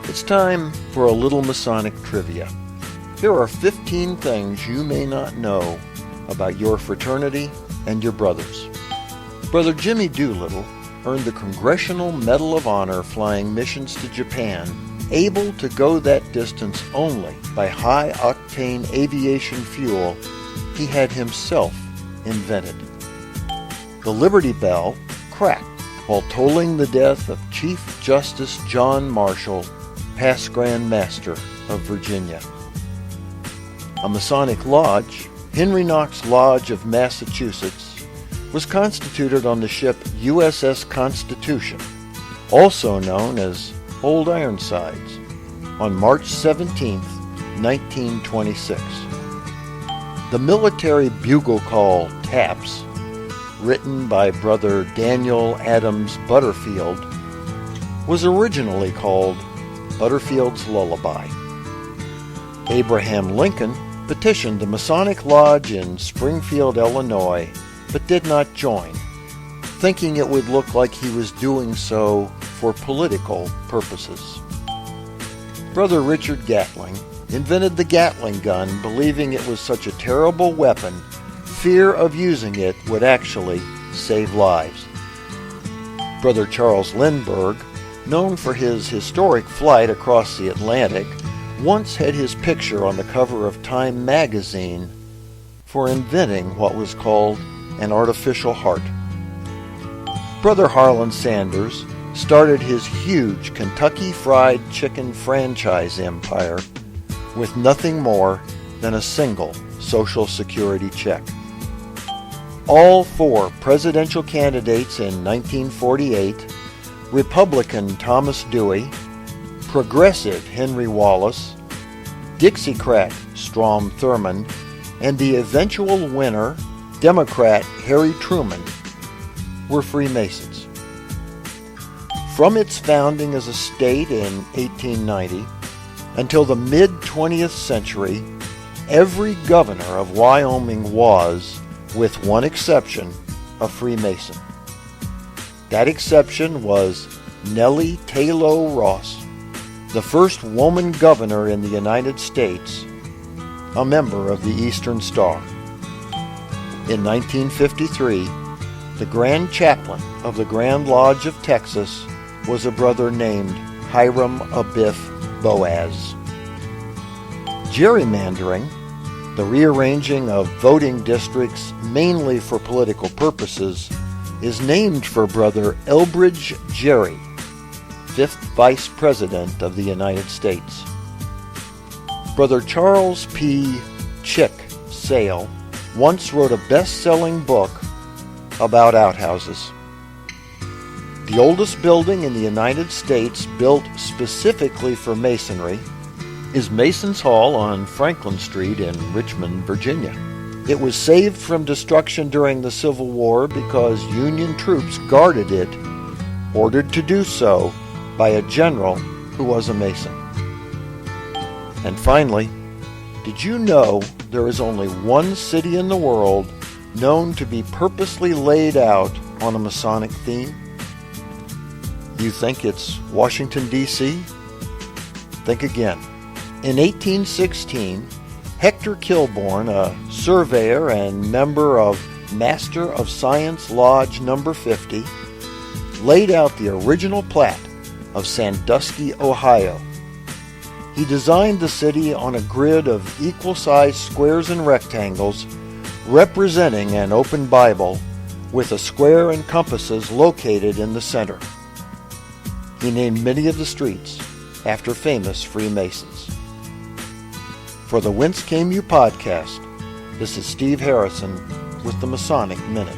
It's time for a little Masonic trivia. Here are 15 things you may not know about your fraternity and your brothers. Brother Jimmy Doolittle earned the Congressional Medal of Honor flying missions to Japan, able to go that distance only by high-octane aviation fuel he had himself invented. The Liberty Bell cracked while tolling the death of Chief Justice John Marshall, past Grand Master of Virginia. A Masonic Lodge, Henry Knox Lodge of Massachusetts, was constituted on the ship USS Constitution, also known as Old Ironsides, on March 17, 1926. The military bugle call Taps, written by Brother Daniel Adams Butterfield, was originally called Butterfield's Lullaby. Abraham Lincoln petitioned the Masonic Lodge in Springfield, Illinois, but did not join, thinking it would look like he was doing so for political purposes. Brother Richard Gatling invented the Gatling gun, believing it was such a terrible weapon, fear of using it would actually save lives. Brother Charles Lindbergh, known for his historic flight across the Atlantic, once had his picture on the cover of Time magazine for inventing what was called an artificial heart. Brother Harlan Sanders started his huge Kentucky Fried Chicken franchise empire with nothing more than a single Social Security check. All four presidential candidates in 1948, Republican Thomas Dewey, Progressive Henry Wallace, Dixiecrat Strom Thurmond, and the eventual winner, Democrat Harry Truman, were Freemasons. From its founding as a state in 1890 until the mid-20th century, every governor of Wyoming was, with one exception, a Freemason. That exception was Nellie Taylor Ross, the first woman governor in the United States, a member of the Eastern Star. In 1953, the Grand Chaplain of the Grand Lodge of Texas was a brother named Hiram Abiff Boaz. Gerrymandering, the rearranging of voting districts mainly for political purposes, is named for Brother Elbridge Gerry, 5th Vice President of the United States. Brother Charles P. Chick Sale once wrote a best-selling book about outhouses. The oldest building in the United States built specifically for masonry is Mason's Hall on Franklin Street in Richmond, Virginia. It was saved from destruction during the Civil War because Union troops guarded it, ordered to do so by a general who was a Mason. And finally, did you know there is only one city in the world known to be purposely laid out on a Masonic theme? You think it's Washington, D.C.? Think again. In 1816, Hector Kilbourne, a surveyor and member of Master of Science Lodge No. 50, laid out the original plat of Sandusky, Ohio. He designed the city on a grid of equal-sized squares and rectangles representing an open Bible with a square and compasses located in the center. He named many of the streets after famous Freemasons. For the Whence Came You podcast, this is Steve Harrison with the Masonic Minute.